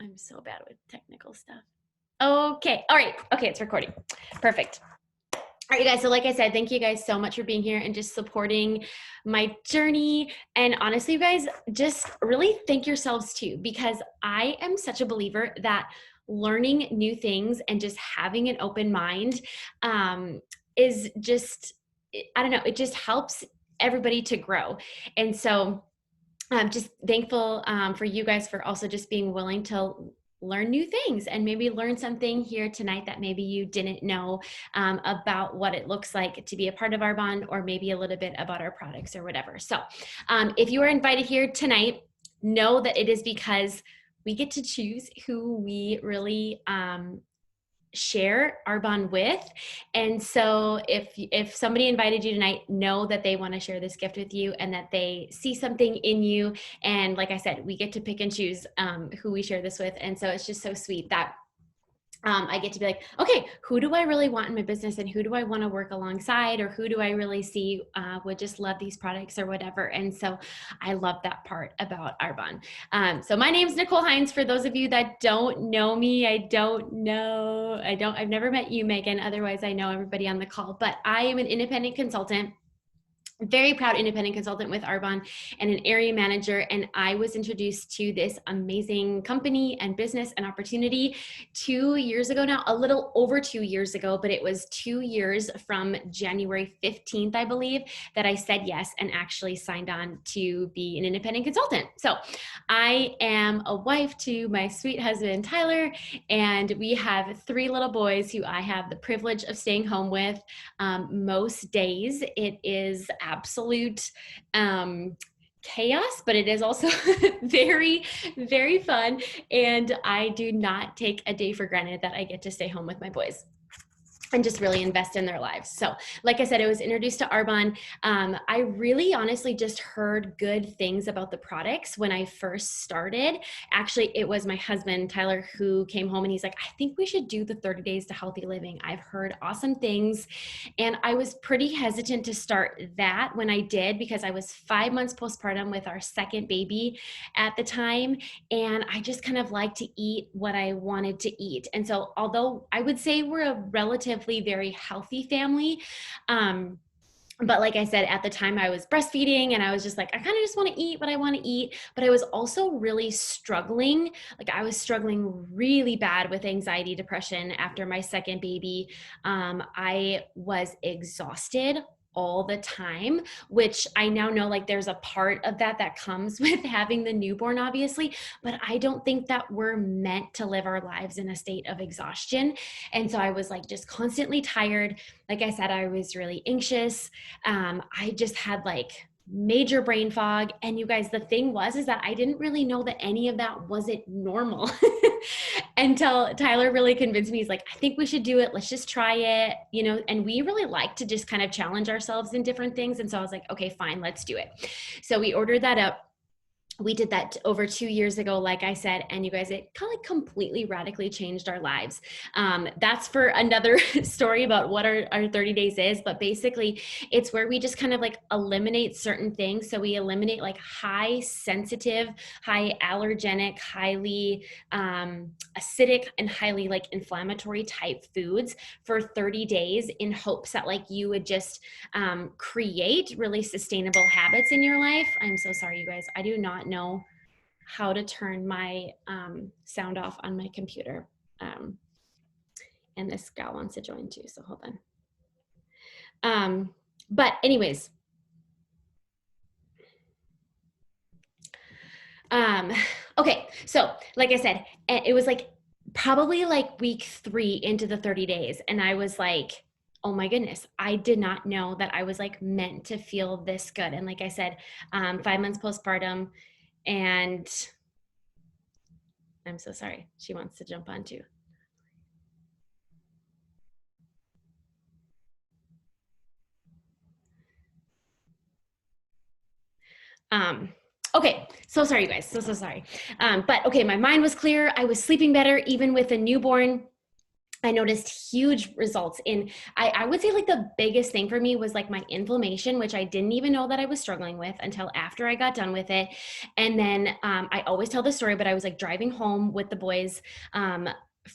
I'm so bad with technical stuff. Okay. All right. Okay. It's recording. Perfect. All right, you guys. So like I said, thank you guys so much for being here and just supporting my journey. And honestly, you guys, just really thank yourselves too, because I am such a believer that learning new things and just having an open mind is just, I don't know, it just helps everybody to grow. And so I'm just thankful for you guys for also just being willing to learn new things and maybe learn something here tonight that maybe you didn't know about what it looks like to be a part of Arbonne, or maybe a little bit about our products or whatever. So if you are invited here tonight, know that it is because we get to choose who we really share Arbonne with. And so if somebody invited you tonight, know that they want to share this gift with you and that they see something in you. And like I said, we get to pick and choose who we share this with. And so it's just so sweet that I get to be like, okay, who do I really want in my business, and who do I want to work alongside, or who do I really see would just love these products or whatever. And so I love that part about Arbonne. So my name's Nicole Heins. For those of you that don't know me, I've never met you, Megan. Otherwise, I know everybody on the call, but I am an independent consultant, very proud independent consultant with Arbonne, and an area manager. And I was introduced to this amazing company and business and opportunity 2 years ago now, a little over 2 years ago, but it was 2 years from January 15th, I believe, that I said yes and actually signed on to be an independent consultant. So I am a wife to my sweet husband, Tyler, and we have 3 little boys who I have the privilege of staying home with most days. It is absolute chaos, but it is also very, very fun. And I do not take a day for granted that I get to stay home with my boys and just really invest in their lives. So like I said, I was introduced to Arbonne. I really honestly just heard good things about the products when I first started. Actually, it was my husband, Tyler, who came home and he's like, I think we should do the 30 days to healthy living. I've heard awesome things. And I was pretty hesitant to start that when I did, because I was 5 months postpartum with our second baby at the time. And I just kind of like to eat what I wanted to eat. And so although I would say we're a relatively very healthy family, but like I said, at the time I was breastfeeding and I was just like, I kind of just want to eat what I want to eat. But I was also really struggling. Like I was struggling really bad with anxiety, depression after my second baby. I was exhausted all the time, which I now know like there's a part of that comes with having the newborn, obviously, but I don't think that we're meant to live our lives in a state of exhaustion. And so I was like just constantly tired. Like I said, I was really anxious. I just had like major brain fog. And you guys, the thing is that I didn't really know that any of that wasn't normal until Tyler really convinced me. He's like, I think we should do it. Let's just try it, you know, and we really like to just kind of challenge ourselves in different things. And so I was like, okay, fine, let's do it. So we ordered that up. We did that over 2 years ago, like I said, and you guys, it kind of completely radically changed our lives. That's for another story about what our 30 days is, but basically it's where we just kind of like eliminate certain things. So we eliminate like high sensitive, high allergenic, highly acidic, and highly like inflammatory type foods for 30 days in hopes that like you would just create really sustainable habits in your life. I'm so sorry, you guys. I do not know how to turn my sound off on my computer. And this gal wants to join too, so hold on. But anyways, okay, so like I said, it was like probably like week 3 into the 30 days, and I was like, oh my goodness, I did not know that I was like meant to feel this good. And like I said, 5 months postpartum, and I'm so sorry, she wants to jump on too. Okay, so sorry, you guys, so sorry. But okay, my mind was clear. I was sleeping better, even with a newborn. I noticed huge results in, I would say like the biggest thing for me was like my inflammation, which I didn't even know that I was struggling with until after I got done with it. And then I always tell this story, but I was like driving home with the boys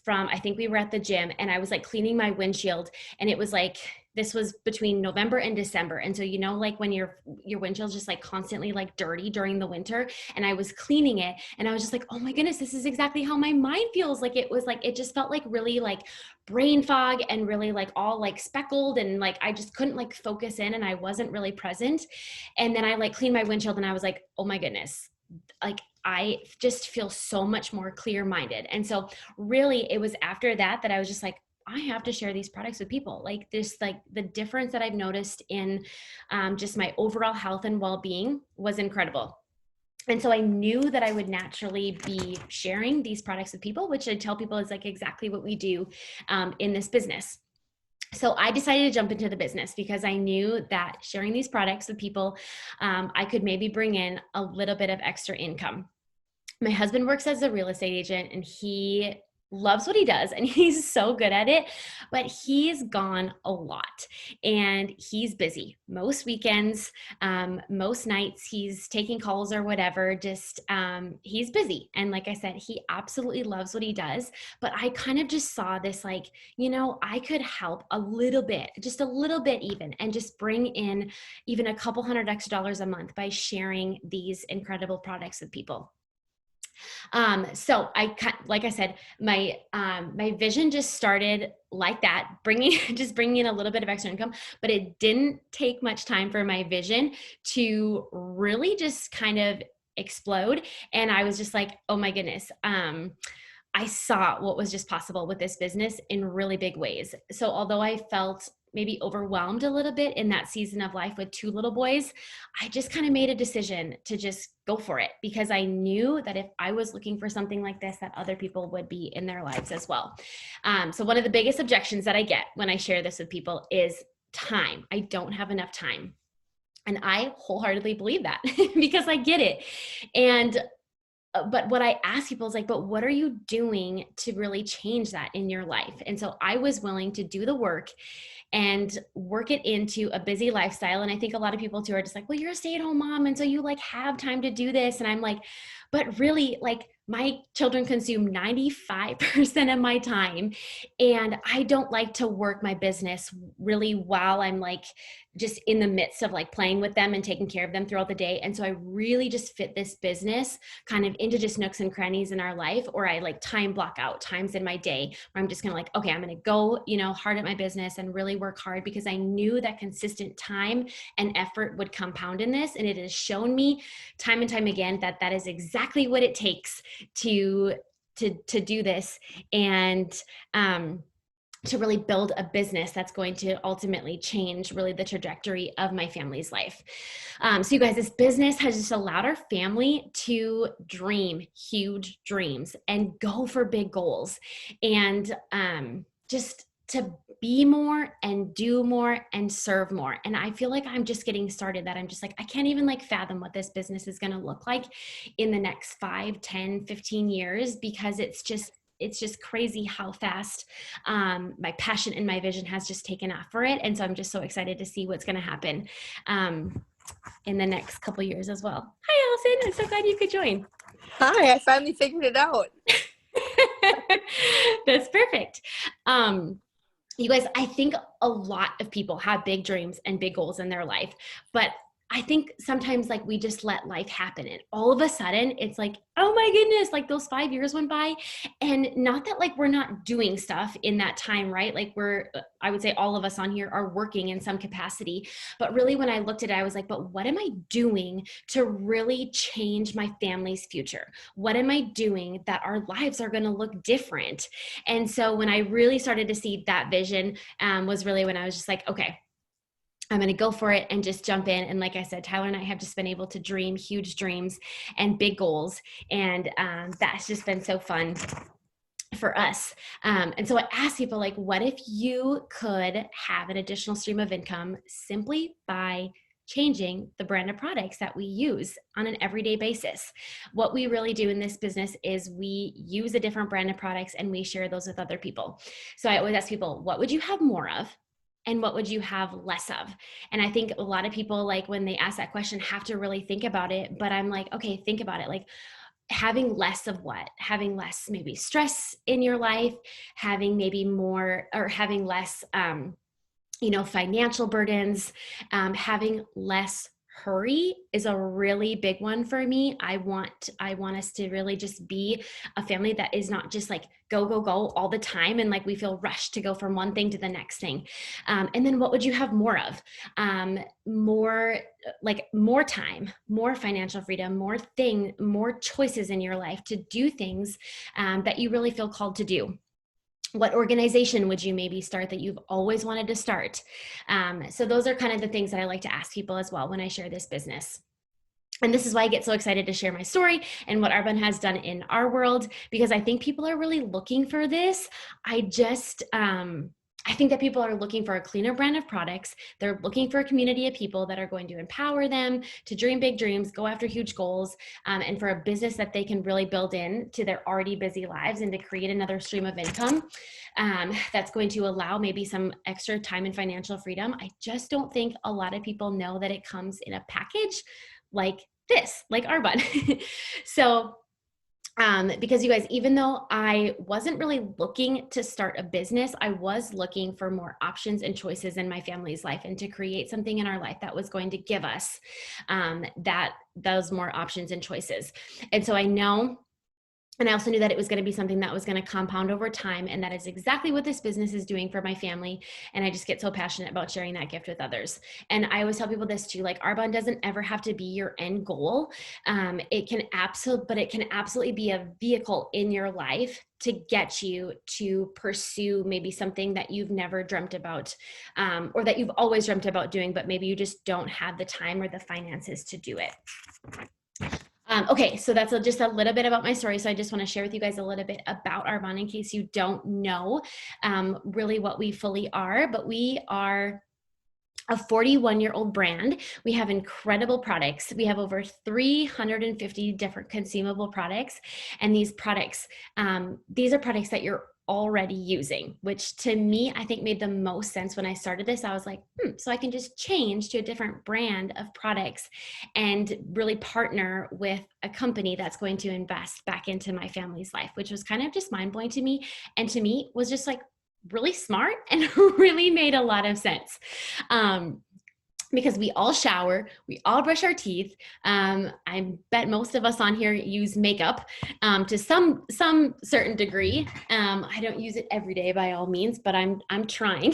from, I think we were at the gym, and I was like cleaning my windshield, and it was like, this was between November and December. And so, you know, like when your windshield's just like constantly like dirty during the winter, and I was cleaning it and I was just like, oh my goodness, this is exactly how my mind feels. Like it was like, it just felt like really like brain fog and really like all like speckled, and like I just couldn't like focus in, and I wasn't really present. And then I like cleaned my windshield and I was like, oh my goodness, like I just feel so much more clear-minded. And so really it was after that that I was just like, I have to share these products with people. Like this, like the difference that I've noticed in just my overall health and well-being was incredible. And so I knew that I would naturally be sharing these products with people, which I tell people is like exactly what we do in this business. So I decided to jump into the business because I knew that sharing these products with people, I could maybe bring in a little bit of extra income. My husband works as a real estate agent, and he loves what he does and he's so good at it, but he's gone a lot and he's busy most weekends, most nights he's taking calls or whatever. Just he's busy, and like I said, he absolutely loves what he does. But I kind of just saw this like, you know, I could help a little bit, just a little bit even, and just bring in even a couple $100 extra a month by sharing these incredible products with people. So like I said, my vision just started like that, bringing in a little bit of extra income, but it didn't take much time for my vision to really just kind of explode. And I was just like, oh my goodness. I saw what was just possible with this business in really big ways. So although I felt maybe overwhelmed a little bit in that season of life with two little boys, I just kind of made a decision to just go for it, because I knew that if I was looking for something like this, that other people would be in their lives as well. So one of the biggest objections that I get when I share this with people is time. I don't have enough time. And I wholeheartedly believe that because I get it. And but what I ask people is like, but what are you doing to really change that in your life? And so I was willing to do the work and work it into a busy lifestyle. And I think a lot of people too are just like, well, you're a stay-at-home mom, and so you like have time to do this. And I'm like, but really, like, my children consume 95% of my time, and I don't like to work my business really while I'm like just in the midst of like playing with them and taking care of them throughout the day. And so I really just fit this business kind of into just nooks and crannies in our life, or I like time block out times in my day where I'm just gonna like, okay, I'm gonna go, you know, hard at my business and really work hard, because I knew that consistent time and effort would compound in this. And it has shown me time and time again that that is exactly what it takes to do this, and to really build a business that's going to ultimately change really the trajectory of my family's life. So you guys, this business has just allowed our family to dream huge dreams and go for big goals, and just to be more and do more and serve more. And I feel like I'm just getting started, that I'm just like, I can't even like fathom what this business is going to look like in the next 5, 10, 15 years, because it's just crazy how fast my passion and my vision has just taken off for it. And so I'm just so excited to see what's going to happen in the next couple of years as well. Hi, Allison. I'm so glad you could join. Hi, I finally figured it out. That's perfect. You guys, I think a lot of people have big dreams and big goals in their life, but I think sometimes like we just let life happen, and all of a sudden it's like, oh my goodness, like those 5 years went by. And not that like we're not doing stuff in that time, right? Like I would say all of us on here are working in some capacity, but really when I looked at it, I was like, but what am I doing to really change my family's future? What am I doing that our lives are going to look different? And so when I really started to see that vision, was really when I was just like, okay, I'm going to go for it and just jump in. And like I said, Tyler and I have just been able to dream huge dreams and big goals. And that's just been so fun for us. And so I asked people, like, what if you could have an additional stream of income simply by changing the brand of products that we use on an everyday basis. What we really do in this business is we use a different brand of products and we share those with other people. So I always ask people, what would you have more of? And what would you have less of? And I think a lot of people, like when they ask that question, have to really think about it. But I'm like, okay, think about it. Like, having less of what? Having less maybe stress in your life, having maybe more, or having less financial burdens, having less hurry is a really big one for me. I want us to really just be a family that is not just like go all the time and like we feel rushed to go from one thing to the next thing. And then what would you have more of? More time, more financial freedom, more choices in your life to do things that you really feel called to do. What organization would you maybe start that you've always wanted to start? So those are kind of the things that I like to ask people as well when I share this business. And this is why I get so excited to share my story and what Arbonne has done in our world, because I think people are really looking for this. I think that people are looking for a cleaner brand of products. They're looking for a community of people that are going to empower them to dream big dreams, go after huge goals, and for a business that they can really build in to their already busy lives and to create another stream of income that's going to allow maybe some extra time and financial freedom. I just don't think a lot of people know that it comes in a package like this, like Arbonne. So because you guys, even though I wasn't really looking to start a business, I was looking for more options and choices in my family's life and to create something in our life that was going to give us those more options and choices. And so I know, and I also knew that it was going to be something that was going to compound over time. And that is exactly what this business is doing for my family. And I just get so passionate about sharing that gift with others. And I always tell people this too, like Arbonne doesn't ever have to be your end goal. It can absolutely be a vehicle in your life to get you to pursue maybe something that you've never dreamt about, or that you've always dreamt about doing, but maybe you just don't have the time or the finances to do it. Okay, so that's just a little bit about my story. So I just want to share with you guys a little bit about Arbonne in case you don't know really what we fully are. But we are a 41-year-old brand. We have incredible products. We have over 350 different consumable products. And these are products that you're already using, which to me, I think made the most sense when I started this. I was like, so I can just change to a different brand of products and really partner with a company that's going to invest back into my family's life, which was kind of just mind-blowing to me. And to me was just like really smart and really made a lot of sense. Because we all shower, we all brush our teeth. I bet most of us on here use makeup to some certain degree. I don't use it every day by all means, but I'm trying.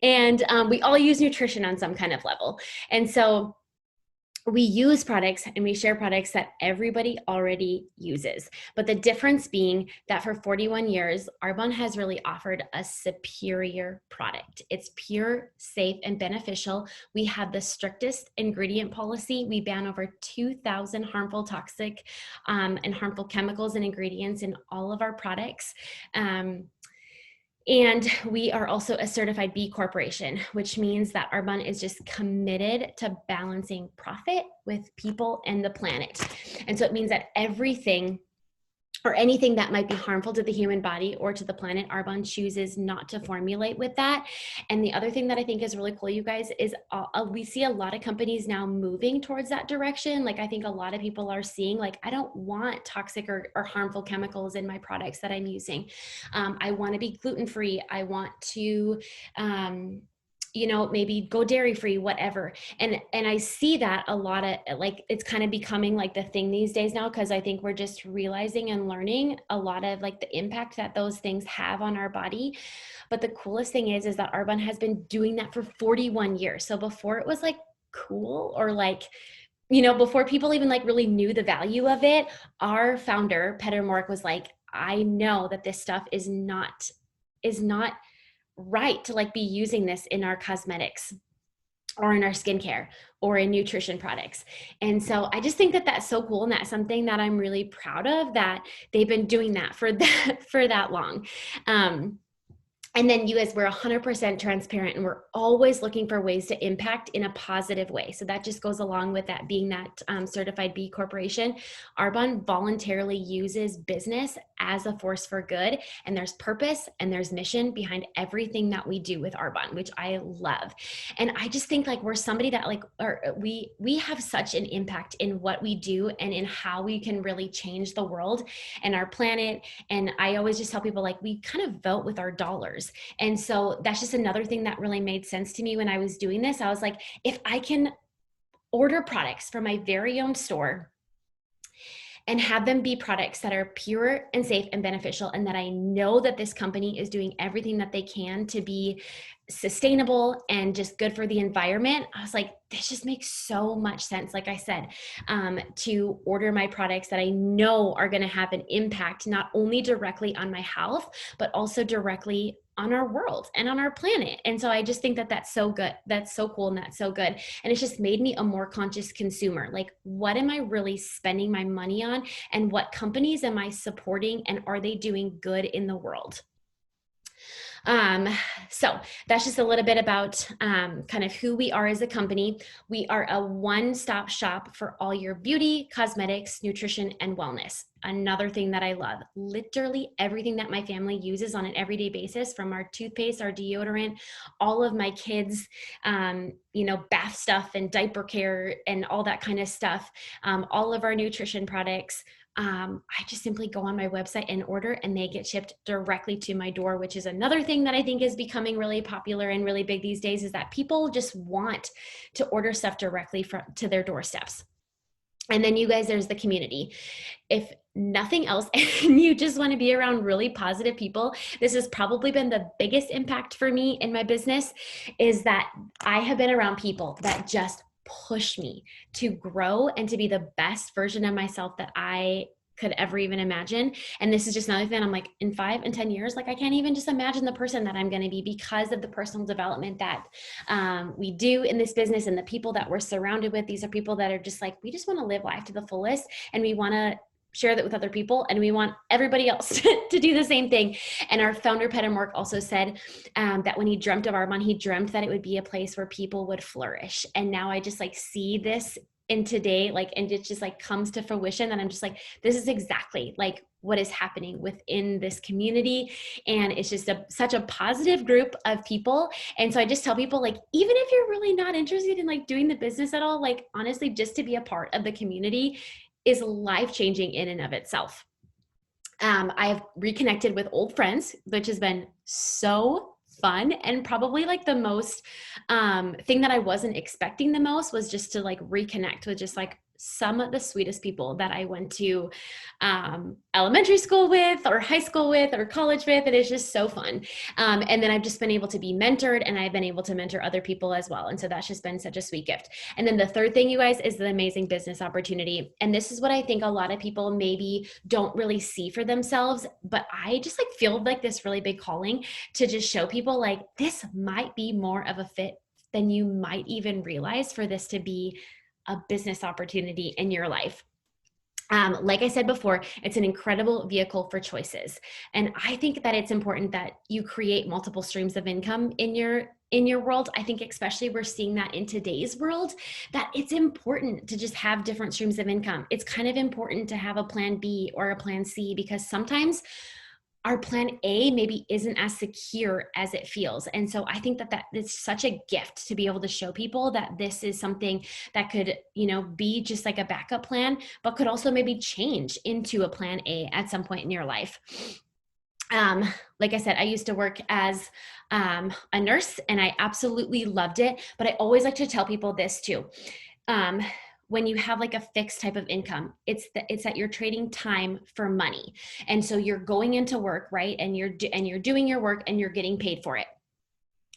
And we all use nutrition on some kind of level. And so we use products and we share products that everybody already uses. But the difference being that for 41 years, Arbonne has really offered a superior product. It's pure, safe, and beneficial. We have the strictest ingredient policy. We ban over 2,000 harmful, toxic, and harmful chemicals and ingredients in all of our products. And we are also a certified B Corporation, which means that Arbonne is just committed to balancing profit with people and the planet. And so it means that everything or anything that might be harmful to the human body or to the planet, Arbonne chooses not to formulate with that. And the other thing that I think is really cool, you guys, is we see a lot of companies now moving towards that direction. Like I think a lot of people are seeing, like, I don't want toxic or harmful chemicals in my products that I'm using. I want to be gluten-free. I want to, maybe go dairy free, whatever. And I see that a lot of, like, it's kind of becoming like the thing these days now, because I think we're just realizing and learning a lot of like the impact that those things have on our body. But the coolest thing is that Arbonne has been doing that for 41 years. So before it was like cool, or like, before people even like really knew the value of it, our founder, Peter Mork, was like, I know that this stuff is not right to like be using this in our cosmetics or in our skincare or in nutrition products. And so I just think that that's so cool. And that's something that I'm really proud of, that they've been doing that for that long. And then you guys, we're 100% transparent, and we're always looking for ways to impact in a positive way. So that just goes along with that being that certified B corporation. Arbonne voluntarily uses business as a force for good, and there's purpose and there's mission behind everything that we do with Arbonne, which I love. And I just think like we're somebody that like, or we have such an impact in what we do and in how we can really change the world and our planet. And I always just tell people like we kind of vote with our dollars. And so that's just another thing that really made sense to me when I was doing this. I was like, if I can order products from my very own store and have them be products that are pure and safe and beneficial, and that I know that this company is doing everything that they can to be sustainable and just good for the environment, I was like, this just makes so much sense. Like I said, to order my products that I know are going to have an impact, not only directly on my health, but also directly on our world and on our planet. And so I just think that that's so good. That's so cool. And that's so good. And it's just made me a more conscious consumer. Like, what am I really spending my money on? And what companies am I supporting? And are they doing good in the world? So that's just a little bit about kind of who we are as a company. We are a one-stop shop for all your beauty, cosmetics, nutrition, and wellness. Another thing that I love, literally everything that my family uses on an everyday basis, from our toothpaste, our deodorant, all of my kids, bath stuff and diaper care and all that kind of stuff, all of our nutrition products. I just simply go on my website and order, and they get shipped directly to my door, which is another thing that I think is becoming really popular and really big these days, is that people just want to order stuff directly to their doorsteps. And then you guys, there's the community. If nothing else, and you just want to be around really positive people, this has probably been the biggest impact for me in my business, is that I have been around people that just push me to grow and to be the best version of myself that I could ever even imagine. And this is just another thing. I'm like, in 5 and 10 years, like I can't even just imagine the person that I'm going to be, because of the personal development that we do in this business and the people that we're surrounded with. These are people that are just like, we just want to live life to the fullest, and we want to share that with other people, and we want everybody else to do the same thing. And our founder, Peter Mork, also said that when he dreamt of Arbonne, he dreamt that it would be a place where people would flourish. And now I just like see this in today, like, and it just like comes to fruition, and I'm just like, this is exactly like what is happening within this community. And it's just such a positive group of people. And so I just tell people, like, even if you're really not interested in like doing the business at all, like honestly, just to be a part of the community is life-changing in and of itself. I have reconnected with old friends, which has been so fun, and probably like the most thing that I wasn't expecting the most was just to like reconnect with just like some of the sweetest people that I went to elementary school with, or high school with, or college with. It is just so fun. And then I've just been able to be mentored, and I've been able to mentor other people as well. And so that's just been such a sweet gift. And then the third thing, you guys, is the amazing business opportunity. And this is what I think a lot of people maybe don't really see for themselves, but I just like feel like this really big calling to just show people like this might be more of a fit than you might even realize for this to be a business opportunity in your life. Like I said before, it's an incredible vehicle for choices. And I think that it's important that you create multiple streams of income in your world. I think especially we're seeing that in today's world, that it's important to just have different streams of income. It's kind of important to have a plan B or a plan C, because sometimes our plan A maybe isn't as secure as it feels. And so I think that is such a gift to be able to show people that this is something that could, be just like a backup plan, but could also maybe change into a plan A at some point in your life. Like I said, I used to work as a nurse, and I absolutely loved it. But I always like to tell people this too. When you have like a fixed type of income, it's that you're trading time for money. And so you're going into work, right? And you're doing your work, and you're getting paid for it.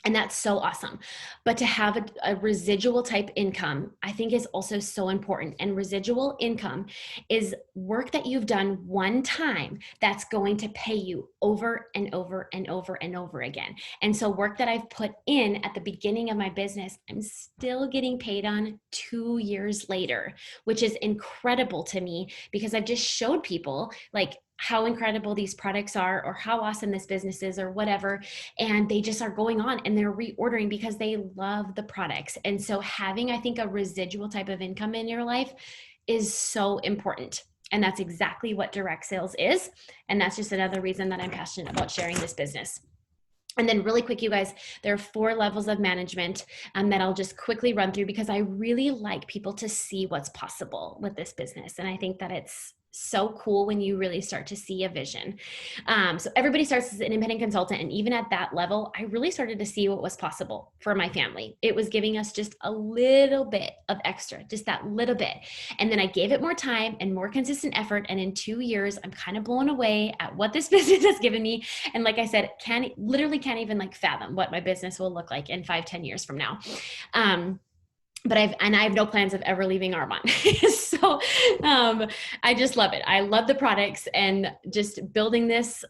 And that's so awesome. But to have a residual type income, I think, is also so important. And residual income is work that you've done one time that's going to pay you over and over and over and over again. And so work that I've put in at the beginning of my business, I'm still getting paid on 2 years later, which is incredible to me, because I've just showed people like, how incredible these products are or how awesome this business is or whatever. And they just are going on and they're reordering because they love the products. And so having, I think, a residual type of income in your life is so important. And that's exactly what direct sales is. And that's just another reason that I'm passionate about sharing this business. And then really quick, you guys, there are 4 levels of management that I'll just quickly run through because I really like people to see what's possible with this business. And I think that it's so cool when you really start to see a vision. So everybody starts as an independent consultant. And even at that level, I really started to see what was possible for my family. It was giving us just a little bit of extra, just that little bit. And then I gave it more time and more consistent effort. And in 2 years, I'm kind of blown away at what this business has given me. And like I said, literally can't even like fathom what my business will look like in 5-10 years from now. But I have no plans of ever leaving Arbonne. So I just love it. I love the products and just building this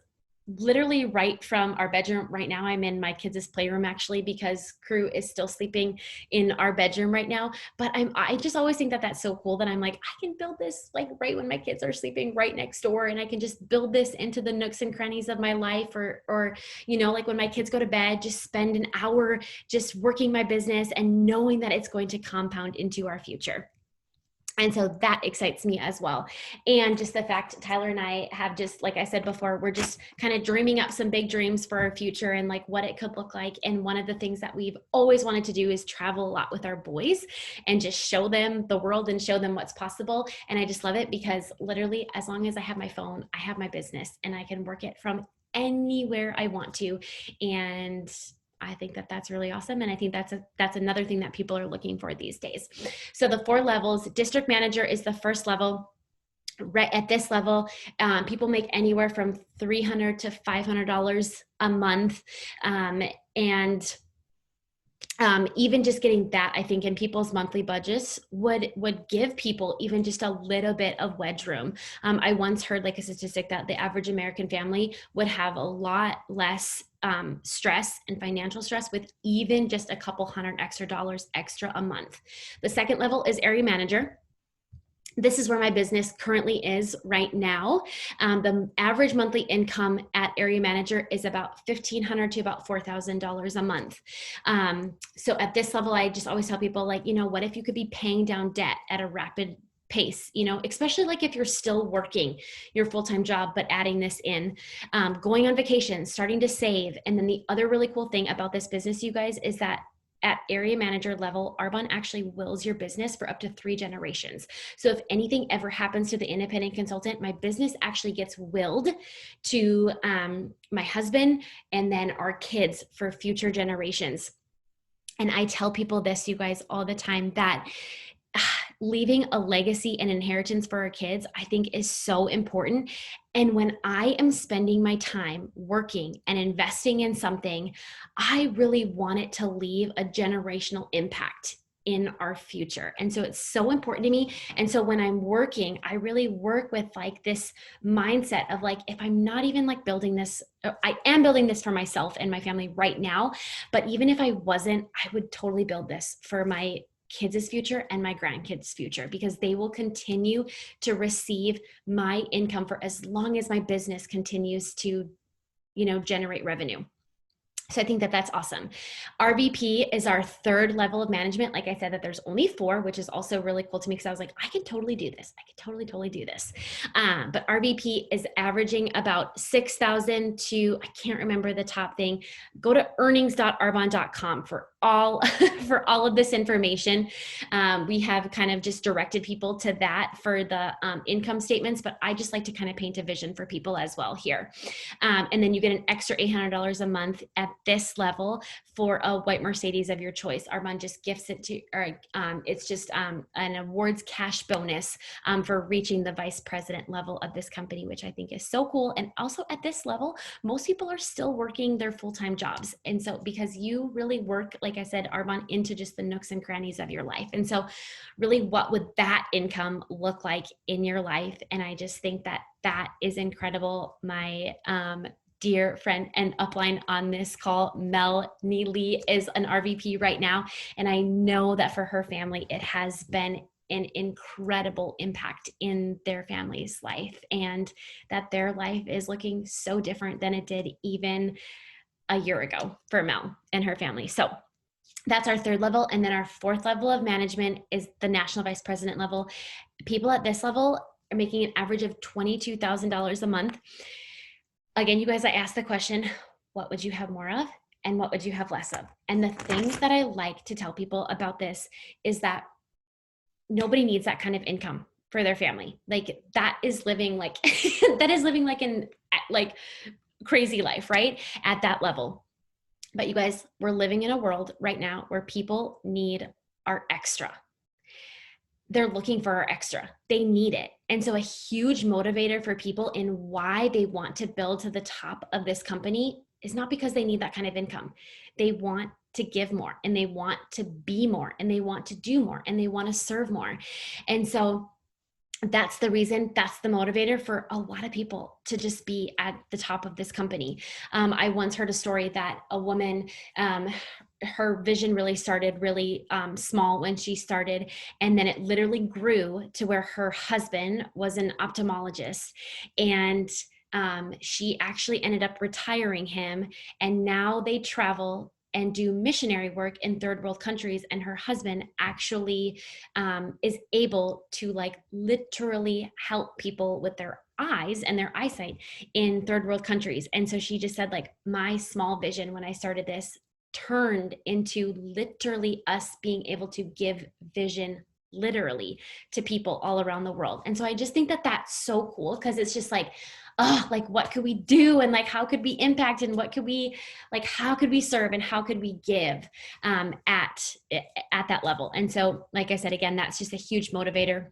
literally right from our bedroom. Right now I'm in my kids' playroom actually because crew is still sleeping in our bedroom right now. But I just always think that that's so cool that I'm like, I can build this like right when my kids are sleeping right next door, and I can just build this into the nooks and crannies of my life, or you know, like when my kids go to bed, just spend an hour just working my business and knowing that it's going to compound into our future. And so that excites me as well. And just the fact Tyler and I have, just like I said before, we're just kind of dreaming up some big dreams for our future and like what it could look like. And one of the things that we've always wanted to do is travel a lot with our boys and just show them the world and show them what's possible. And I just love it because literally as long as I have my phone, I have my business and I can work it from anywhere I want to. And I think that that's really awesome. And I think that's another thing that people are looking for these days. So the 4 levels, district manager is the first level. Right at this level, people make anywhere from $300 to $500 a month. And even just getting that, I think in people's monthly budgets would give people even just a little bit of wedge room. I once heard like a statistic that the average American family would have a lot less stress and financial stress with even just a couple $100 extra a month. The second level is area manager. This is where my business currently is right now. The average monthly income at area manager is about $1,500 to about $4,000 a month. So at this level, I just always tell people like, you know, what if you could be paying down debt at a rapid pace, you know, especially like if you're still working your full-time job, but adding this in, going on vacation, starting to save. And then the other really cool thing about this business, you guys, is that at area manager level, Arbonne actually wills your business for up to 3 generations. So if anything ever happens to the independent consultant, my business actually gets willed to my husband and then our kids for future generations. And I tell people this, you guys, all the time, that leaving a legacy and inheritance for our kids, I think is so important. And when I am spending my time working and investing in something, I really want it to leave a generational impact in our future. And so it's so important to me. And so when I'm working, I really work with like this mindset of like, if I'm not even like building this, I am building this for myself and my family right now, but even if I wasn't, I would totally build this for my kids' future and my grandkids' future, because they will continue to receive my income for as long as my business continues to, you know, generate revenue. So I think that that's awesome. RVP is our 3rd level of management. Like I said, that there's only 4, which is also really cool to me because I was like, I can totally do this. I can totally do this. But RVP is averaging about 6,000 to, I can't remember the top thing. Go to earnings.arbonne.com for all for all of this information. We have kind of just directed people to that for the income statements, but I just like to kind of paint a vision for people as well here. And then you get an extra $800 a month at this level for a white Mercedes of your choice. Arbonne just gifts it to, or it's just an awards cash bonus for reaching the vice president level of this company, which I think is so cool. And also at this level, most people are still working their full-time jobs. And so because you really work, like I said, Arbonne, into just the nooks and crannies of your life. And so really, what would that income look like in your life? And I just think that that is incredible. My dear friend and upline on this call, Melanie Lee, is an RVP right now. And I know that for her family, it has been an incredible impact in their family's life, and that their life is looking so different than it did even a year ago for Mel and her family. So that's our third level. And then our fourth level of management is the national vice president level. People at this level are making an average of $22,000 a month. Again, you guys, I asked the question, what would you have more of? And what would you have less of? And the things that I like to tell people about this is that nobody needs that kind of income for their family. Like that is living like, that is living like in like crazy life, right? At that level. But you guys, we're living in a world right now where people need our extra. They're looking for our extra. They need it. And so a huge motivator for people in why they want to build to the top of this company is not because they need that kind of income. They want to give more, and they want to be more, and they want to do more, and they want to serve more. And so that's the reason, that's the motivator for a lot of people to just be at the top of this company. I once heard a story that a woman, her vision really started really small when she started, and then it literally grew to where her husband was an ophthalmologist, and she actually ended up retiring him, and now they travel and do missionary work in third world countries. And her husband actually is able to like literally help people with their eyes and their eyesight in third world countries. And so she just said, like, my small vision when I started this turned into literally us being able to give vision literally to people all around the world. And so I just think that that's so cool, because it's just like, oh, like what could we do, and like how could we impact, and what could we, like how could we serve, and how could we give at that level. And so like I said, again, that's just a huge motivator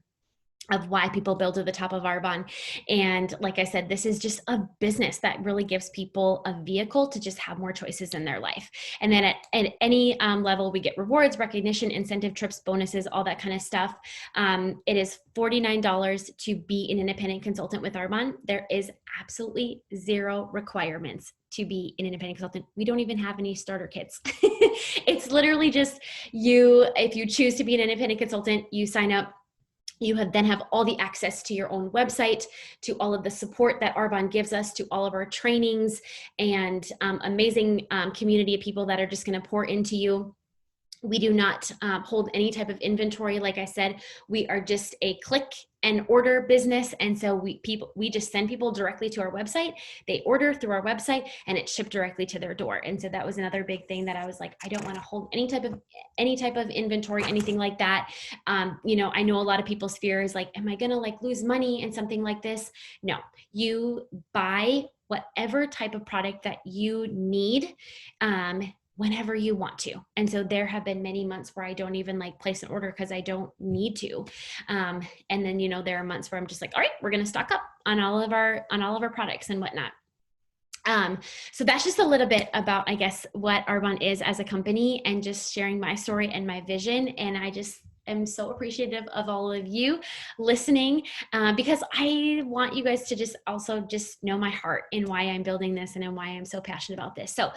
of why people build to the top of Arbonne. And like I said, this is just a business that really gives people a vehicle to just have more choices in their life. And then at any level, we get rewards, recognition, incentive trips, bonuses, all that kind of stuff. It is $49 to be an independent consultant with Arbonne. There is absolutely zero requirements to be an independent consultant. We don't even have any starter kits. It's literally just you, if you choose to be an independent consultant, you sign up. You then have all the access to your own website, to all of the support that Arbonne gives us, to all of our trainings, and amazing community of people that are just going to pour into you. We do not hold any type of inventory. Like I said, we are just a click and order business. And so we just send people directly to our website. They order through our website, and it's shipped directly to their door. And so that was another big thing that I was like, I don't want to hold any type of inventory, anything like that. You know, I know a lot of people's fear is like, am I going to like lose money in something like this? No, you buy whatever type of product that you need, whenever you want to. And so there have been many months where I don't even like place an order because I don't need to. And then, you know, there are months where I'm just like, all right, we're going to stock up on all of our products and whatnot. So that's just a little bit about, I guess, what Arbonne is as a company, and just sharing my story and my vision. And I just am so appreciative of all of you listening, because I want you guys to just also just know my heart and why I'm building this and why I'm so passionate about this. So,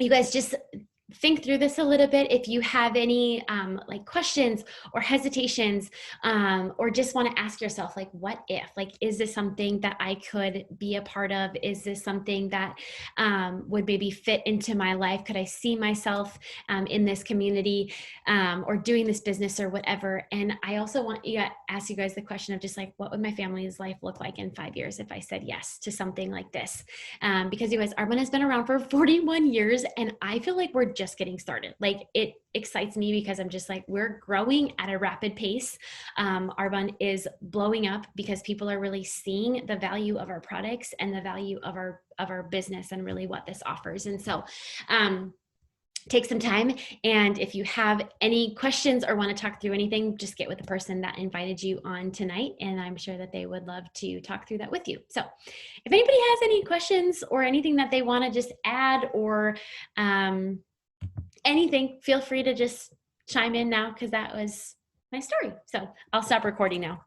you guys just think through this a little bit. If you have any like questions or hesitations, or just want to ask yourself, like, what if, like, is this something that I could be a part of? Is this something that would maybe fit into my life? Could I see myself in this community, or doing this business or whatever? And I also want to ask you guys the question of just like, what would my family's life look like in 5 years if I said yes to something like this? Because you guys, Arbonne has been around for 41 years, and I feel like we're just getting started. Like, it excites me because I'm just like, we're growing at a rapid pace. Arbonne is blowing up because people are really seeing the value of our products and the value of our business and really what this offers. And so, take some time. And if you have any questions or want to talk through anything, just get with the person that invited you on tonight. And I'm sure that they would love to talk through that with you. So if anybody has any questions or anything that they want to just add, or anything, feel free to just chime in now, because that was my story. So I'll stop recording now.